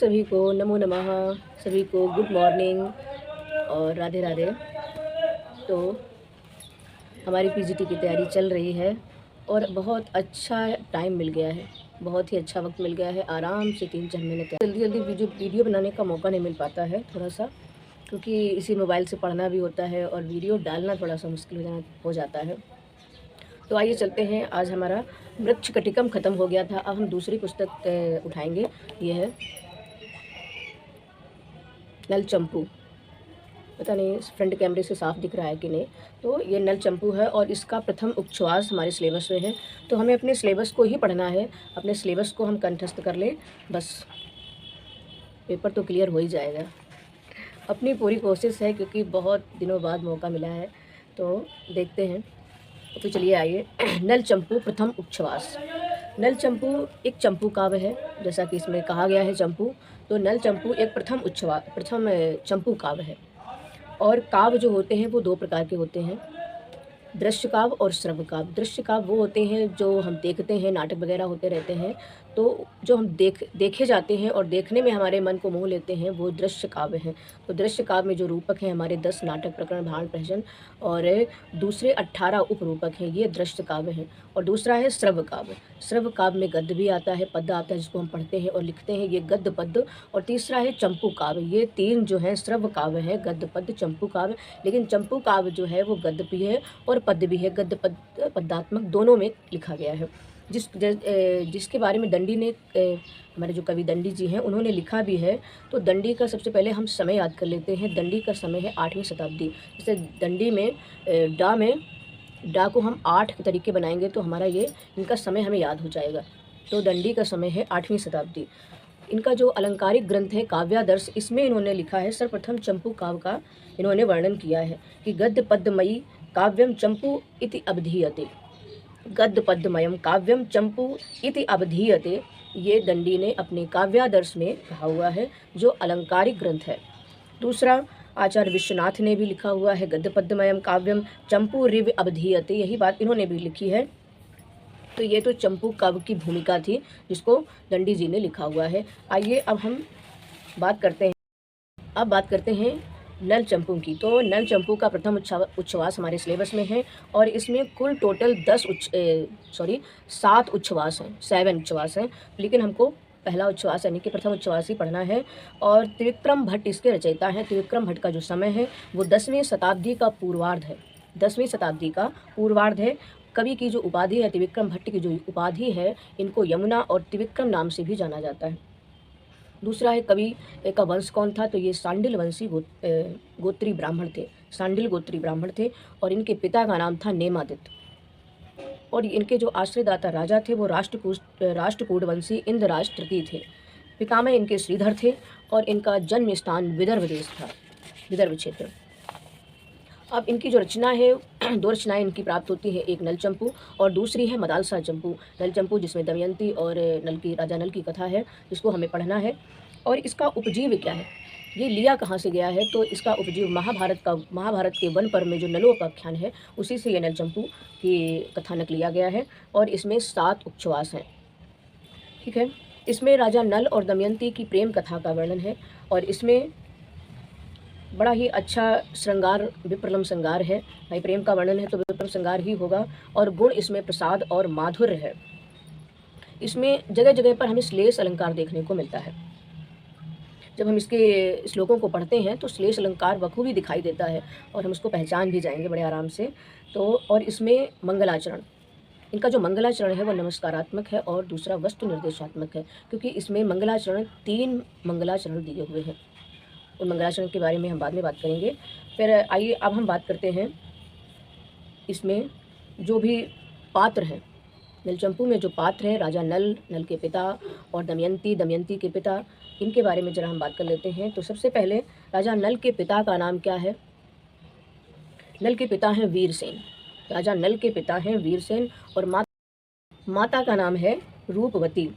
सभी को नमो नमः। सभी को गुड मॉर्निंग और राधे राधे। तो हमारी पीजीटी की तैयारी चल रही है और बहुत अच्छा टाइम मिल गया है, बहुत ही अच्छा वक्त मिल गया है। आराम से 3-4 महीने जल्दी जल्दी वीडियो बनाने का मौका नहीं मिल पाता है थोड़ा सा, क्योंकि इसी मोबाइल से पढ़ना भी होता है और वीडियो डालना थोड़ा सा मुश्किल हो जाता है। तो आइए चलते हैं। आज हमारा वृक्ष कटिकम ख़त्म हो गया था, अब हम दूसरी पुस्तक उठाएंगे। ये है नल चंपू। पता नहीं फ्रंट कैमरे से साफ दिख रहा है कि नहीं। तो ये नल चंपू है और इसका प्रथम उपच्छ्वास हमारे सिलेबस में है। तो हमें अपने सिलेबस को ही पढ़ना है, अपने सिलेबस को हम कंठस्थ कर लें, बस पेपर तो क्लियर हो ही जाएगा। अपनी पूरी कोशिश है, क्योंकि बहुत दिनों बाद मौका मिला है, तो देखते हैं। तो चलिए आइए। नल चंपू प्रथम उपच्छ्वास। नल चंपू एक चंपू काव्य है, जैसा कि इसमें कहा गया है चंपू। तो नल चंपू एक प्रथम चंपू काव्य है। और काव्य जो होते हैं वो दो प्रकार के होते हैं, दृश्य काव्य और श्रव्य काव्य। दृश्य काव्य वो होते हैं जो हम देखते हैं, नाटक वगैरह होते रहते हैं, तो जो हम देखे जाते हैं और देखने में हमारे मन को मोह लेते हैं, वो दृश्य काव्य हैं। तो दृश्य काव्य में जो रूपक हैं हमारे 10 नाटक, प्रकरण, भाण, प्रहसन और दूसरे 18 उपरूपक हैं, ये दृश्य काव्य हैं। और दूसरा है श्रव्य काव्य। श्रव्य काव्य में गद्य भी आता है, पद्य आता है, जिसको हम पढ़ते हैं और लिखते हैं, ये गद्य पद्य। और तीसरा है चंपू काव्य। ये 3 जो है श्रव्य काव्य है, गद्य पद्य चंपू काव्य। लेकिन चंपू काव्य जो है वो गद्य भी है और पद्य भी है, गद्य पद्यात्मक दोनों में लिखा गया है। जिसके बारे में दंडी ने, हमारे जो कवि दंडी जी हैं, उन्होंने लिखा भी है। तो दंडी का सबसे पहले हम समय याद कर लेते हैं। दंडी का समय है 8वीं शताब्दी। जैसे दंडी में डा को हम 8 के तरीके बनाएंगे तो हमारा ये इनका समय हमें याद हो जाएगा। तो दंडी का समय है 8वीं शताब्दी। इनका जो अलंकारिक ग्रंथ है काव्यादर्श, इसमें इन्होंने लिखा है, सर्वप्रथम चंपू काव्य का इन्होंने वर्णन किया है कि गद्य पद्यमयी काव्यम चंपू इति अवधीयते। गद्य पद्यमयम काव्यम चंपू इति अवधीयते, ये दंडी ने अपने काव्यादर्श में कहा हुआ है, जो अलंकारिक ग्रंथ है। दूसरा आचार्य विश्वनाथ ने भी लिखा हुआ है, गद्य पद्यमयम काव्यम चंपू रिव अवधीयते, यही बात इन्होंने भी लिखी है। तो ये तो चंपू काव्य की भूमिका थी, जिसको दंडी जी ने लिखा हुआ है। आइए अब हम बात करते हैं नल चंपू की। तो नल चंपू का प्रथम उच्छ्वास हमारे सिलेबस में है और इसमें कुल टोटल 7 उच्छ्वास हैं, 7 उच्छ्वास हैं। लेकिन हमको पहला उच्छ्वास यानी कि प्रथम उच्छ्वास ही पढ़ना है। और त्रिविक्रम भट्ट इसके रचयिता हैं। त्रिविक्रम भट्ट का जो समय है वो 10वीं शताब्दी का पूर्वार्ध है। 10वीं शताब्दी का पूर्वार्ध है। कवि की जो उपाधि है, त्रिविक्रम भट्ट की जो उपाधि है, इनको यमुना और त्रिविक्रम नाम से भी जाना जाता है। दूसरा है कवि का वंश कौन था, तो ये सांडिल वंशी गोत्री ब्राह्मण थे। सांडिल गोत्री ब्राह्मण थे और इनके पिता का नाम था नेमादित्य। और इनके जो आश्रयदाता राजा थे वो राष्ट्रकूट वंशी इंद्रराज तृतीय थे। पितामह इनके श्रीधर थे और इनका जन्म स्थान विदर्भ देश था, विदर्भ क्षेत्र। अब इनकी जो रचना है, 2 रचनाएं इनकी प्राप्त होती है, एक नल चंपू और दूसरी है मदालसा चंपू। नल चंपू जिसमें दमयंती और राजा नल की कथा है, जिसको हमें पढ़ना है। और इसका उपजीव क्या है, ये लिया कहाँ से गया है, तो इसका उपजीव महाभारत के वन पर्व में जो नलोपाख्यान है, उसी से ये नल चंपू की कथानक लिया गया है। और इसमें 7 उच्छ्वास हैं, ठीक है। इसमें राजा नल और दमयंती की प्रेम कथा का वर्णन है और इसमें बड़ा ही अच्छा श्रृंगार, विप्रलम श्रृंगार है। भाई प्रेम का वर्णन है तो विप्रलम श्रृंगार ही होगा। और गुण इसमें प्रसाद और माधुर्य है। इसमें जगह जगह पर हमें श्लेष अलंकार देखने को मिलता है। जब हम इसके श्लोकों को पढ़ते हैं तो श्लेष अलंकार बखूबी दिखाई देता है और हम उसको पहचान भी जाएंगे बड़े आराम से। तो और इसमें मंगलाचरण, इनका जो मंगलाचरण है वो नमस्कारात्मक है और दूसरा वस्तु निर्देशात्मक है, क्योंकि इसमें मंगलाचरण 3 मंगलाचरण दिए हुए हैं। उन मंगलाचरण के बारे में हम बाद में बात करेंगे। फिर आइए अब हम बात करते हैं इसमें जो भी पात्र हैं, नलचंपू में जो पात्र हैं, राजा नल, नल के पिता, और दमयंती, दमयंती के पिता, इनके बारे में जरा हम बात कर लेते हैं। तो सबसे पहले राजा नल के पिता का नाम क्या है। नल के पिता हैं वीरसेन। राजा नल के पिता हैं वीरसेन और माता का नाम है रूपवती।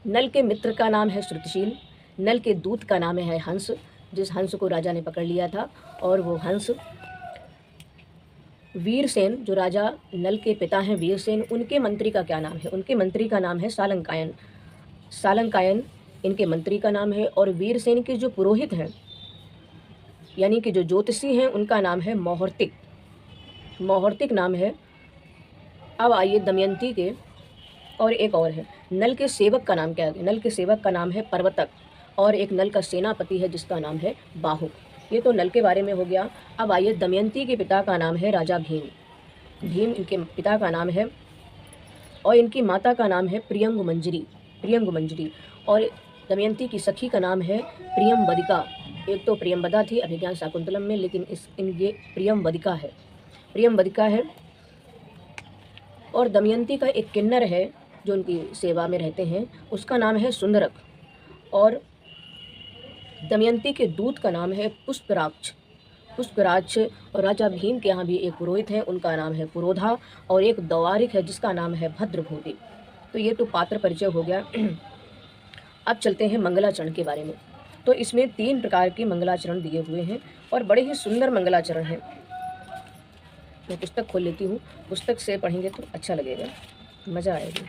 नल के मित्र का नाम है श्रुतशील। नल के दूत का नाम है हंस, जिस हंस को राजा ने पकड़ लिया था। और वो हंस वीरसेन, जो राजा नल के पिता हैं वीरसेन, उनके मंत्री का क्या नाम है, उनके मंत्री का नाम है सालंकायन। सालंकायन इनके मंत्री का नाम है। और वीरसेन के जो पुरोहित हैं यानी कि जो ज्योतिषी हैं उनका नाम है मौहर्तिक, मौहर्तिक नाम है। अब आइए दमयंती के, और एक और है, नल के सेवक का नाम क्या है? नल के सेवक का नाम है पर्वतक, और एक नल का सेनापति है जिसका नाम है बाहुक। ये तो नल के बारे में हो गया। अब आइए दमयंती के पिता का नाम है राजा भीम, भीम इनके पिता का नाम है, और इनकी माता का नाम है प्रियंगुमंजरी, प्रियंगुमंजरी। और दमयंती की सखी का नाम है प्रियंवदिका। एक तो प्रियंवदा थी अभिज्ञान शाकुंतलम में, लेकिन ये प्रियंवदिका है, प्रियंवदिका है। और दमयंती का एक किन्नर है जो उनकी सेवा में रहते हैं, उसका नाम है सुंदरक। और दमयंती के दूत का नाम है पुष्पराक्ष, पुष्पराक्ष। और राजा भीम के यहाँ भी एक पुरोहित हैं, उनका नाम है पुरोधा, और एक दवारिक है जिसका नाम है भद्रभूति। तो ये तो पात्र परिचय हो गया। अब चलते हैं मंगलाचरण के बारे में। तो इसमें 3 प्रकार के मंगलाचरण दिए हुए हैं और बड़े ही सुंदर मंगलाचरण हैं। मैं पुस्तक खोल लेती हूँ, पुस्तक से पढ़ेंगे तो अच्छा लगेगा, मज़ा आएगा।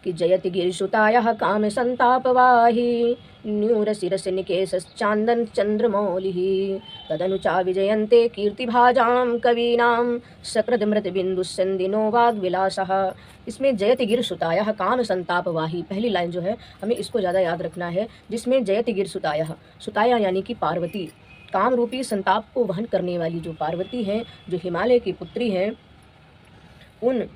कि जयति गिरिसुतायः काम संतापवाही न्यूरशिरसि निकेशश्चान्दन चंद्रमौलिः तदनुचा विजयन्ते कीर्तिभाजां कवीनां सकृदमृतबिन्दुस्सन्दिनो वाग्विलासः। इसमें जयति गिरिसुतायः काम संतापवाही, पहली लाइन जो है हमें इसको ज़्यादा याद रखना है, जिसमें जयति गिरिसुतायः, सुताया यानी कि पार्वती, काम रूपी संताप को वहन करने वाली जो पार्वती हैं, जो हिमालय की पुत्री हैं, उन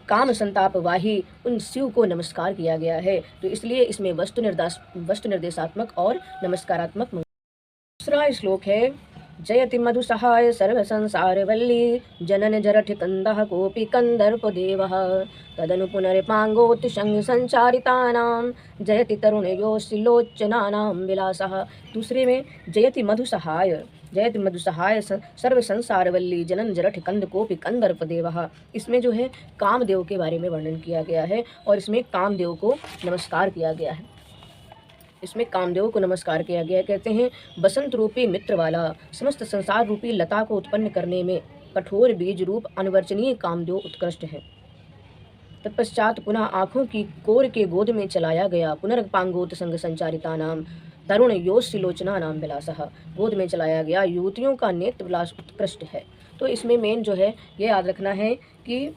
काम संतापवाही उन शिव को नमस्कार किया गया है। तो इसलिए इसमें वस्तु निर्देशात्मक और नमस्कारात्मक। दूसरा श्लोक है जयति मधु सहाय सर्व संसार वल्ली जनन जरठ कंदः कोपि कंदर्प देवः तदनु पुनरिपांगोत संग संचारितानां जयति तरुणयोस्तिलोचनानां विलासः। दूसरे में जयति मधु सहाय, जयति मधु सहाय सर्व संसार वल्ली जनन जरठ कंद कोपि कंदर्प देवः। इसमें जो है कामदेव के बारे में वर्णन किया गया है और इसमें कामदेव को नमस्कार किया गया है, इसमें कामदेव को नमस्कार किया गया। कहते हैं बसंत रूपी मित्र वाला समस्त संसार रूपी लता को उत्पन्न करने में कठोर बीज रूप अनवर्चनीय कामदेव उत्कृष्ट है। तत्पश्चात पुनः आँखों की कोर के गोद में चलाया गया पुनर्पांगोत संग संचारिता नाम तरुण योस्तिलोचना नाम विलासः, गोद में चलाया गया युवतियों का नेत्र विलास उत्कृष्ट है। तो इसमें मेन जो है ये याद रखना है कि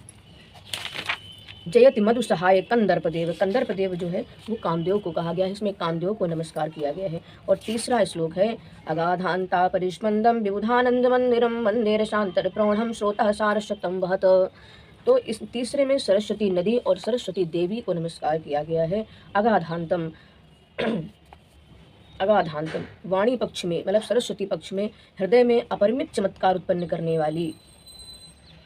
जयति मधु सहाय कंदर्पदेव, कंदर्पदेव जो है वो कामदेव को कहा गया है, इसमें कामदेव को नमस्कार किया गया है। और तीसरा श्लोक है अगाधांता परिष्मंदम विबुधानंद मंदिरम वंदे शांतर प्रौढ़म श्रोतः सारस्वतम वहत। तो इस तीसरे में सरस्वती नदी और सरस्वती देवी को नमस्कार किया गया है। अगाधांतम, अगाधांतम वाणी पक्ष में मतलब सरस्वती पक्ष में हृदय में अपरिमित चमत्कार उत्पन्न करने वाली,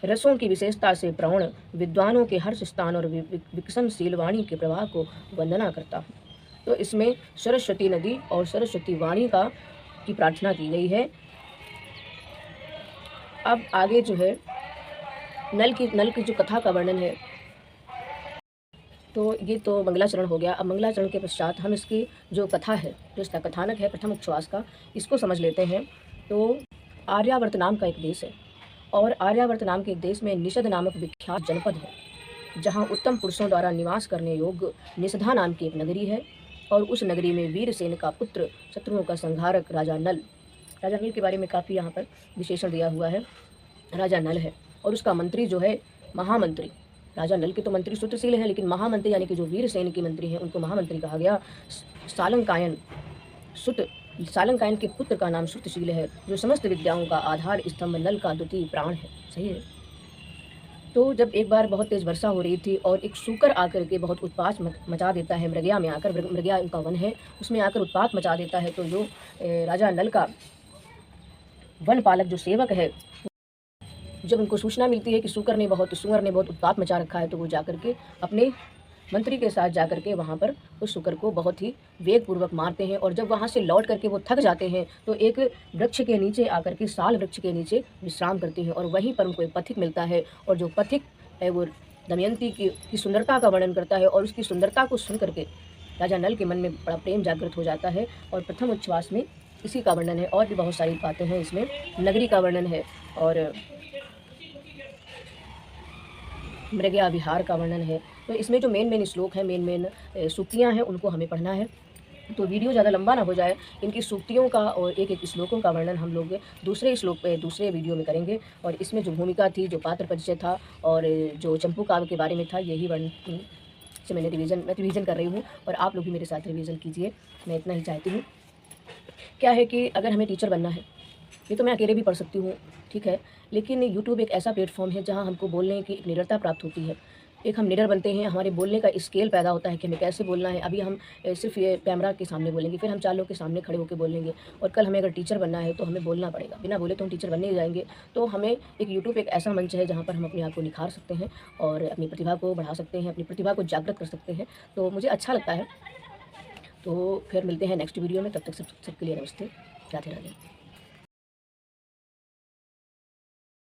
रसों की विशेषता से प्रौढ़ विद्वानों के हर्ष स्थान और विकसनशील वाणी के प्रवाह को वंदना करता हूँ। तो इसमें सरस्वती नदी और सरस्वती वाणी की प्रार्थना की गई है। अब आगे जो है नल की जो कथा का वर्णन है, तो ये तो मंगलाचरण हो गया। अब मंगलाचरण के पश्चात हम इसकी जो कथा है, जो इसका कथानक है प्रथम उच्छ्वास का, इसको समझ लेते हैं। तो आर्यावर्त नाम का एक देश है और आर्यावर्त नाम के देश में निषद नामक विख्यात जनपद है, जहाँ उत्तम पुरुषों द्वारा निवास करने योग्य निषधा नाम की एक नगरी है। और उस नगरी में वीरसेन का पुत्र शत्रुओं का संहारक राजा नल के बारे में काफ़ी यहाँ पर विशेषण दिया हुआ है। राजा नल है और उसका मंत्री जो है महामंत्री, राजा नल के तो मंत्री सूत्रशील हैं, लेकिन महामंत्री यानी कि जो वीरसेन के मंत्री हैं उनको महामंत्री कहा गया। सालंकायन के पुत्र का नाम श्रुतशील है, जो समस्त विद्याओं का आधार स्तंभ नल का द्वितीय प्राण है। सही है। तो जब एक बार बहुत तेज़ वर्षा हो रही थी और एक सूकर आकर के बहुत उत्पात मचा देता है, मृगया में आकर, मृगया उनका वन है, उसमें आकर उत्पात मचा देता है। तो जो राजा नल का वन पालक जो सेवक है, जब उनको सूचना मिलती है कि सूअर ने बहुत उत्पात मचा रखा है, तो वो जाकर के अपने मंत्री के साथ जाकर के वहाँ पर उस शुकर को बहुत ही वेगपूर्वक मारते हैं। और जब वहाँ से लौट करके वो थक जाते हैं तो एक वृक्ष के नीचे आकर के, साल वृक्ष के नीचे विश्राम करते हैं। और वहीं पर उनको एक पथिक मिलता है और जो पथिक है वो दमयंती की सुंदरता का वर्णन करता है। और उसकी सुंदरता को सुन करके राजा नल के मन में बड़ा प्रेम जागृत हो जाता है। और प्रथम उच्छ्वास में इसी का वर्णन है। और भी बहुत सारी बातें हैं इसमें, नगरी का वर्णन है और मृग या विहार का वर्णन है। तो इसमें जो मेन श्लोक हैं, मेन सूक्तियाँ हैं, उनको हमें पढ़ना है। तो वीडियो ज़्यादा लंबा ना हो जाए, इनकी सूक्तियों का और एक-एक श्लोकों का वर्णन हम लोग दूसरे श्लोक पे दूसरे वीडियो में करेंगे। और इसमें जो भूमिका थी, जो पात्र परिचय था और जो चंपू काव्य के बारे में था, यही वर्णन से मैं रिवीजन कर रही हूँ और आप लोग भी मेरे साथ रिवीजन कीजिए, मैं इतना ही चाहती हूँ। क्या है कि अगर हमें टीचर बनना है, ये तो मैं अकेले भी पढ़ सकती हूँ, ठीक है, लेकिन यूट्यूब एक ऐसा प्लेटफॉर्म है जहाँ हमको बोलने की एक निडरता प्राप्त होती है। एक हम निडर बनते हैं, हमारे बोलने का स्केल पैदा होता है कि हमें कैसे बोलना है। अभी हम सिर्फ़ ये कैमरा के सामने बोलेंगे, फिर हम 4 लोग के सामने खड़े होकर बोलेंगे और कल हमें अगर टीचर बनना है तो हमें बोलना पड़ेगा। बिना बोले तो हम टीचर बनने ही जाएँगे। तो हमें एक यूट्यूब एक ऐसा मंच है जहाँ पर हम अपने आप को निखार सकते हैं और अपनी प्रतिभा को बढ़ा सकते हैं, अपनी प्रतिभा को जागृत कर सकते हैं। तो मुझे अच्छा लगता है। तो फिर मिलते हैं नेक्स्ट वीडियो में, तब तक सबके लिए नमस्ते, राधे राधे।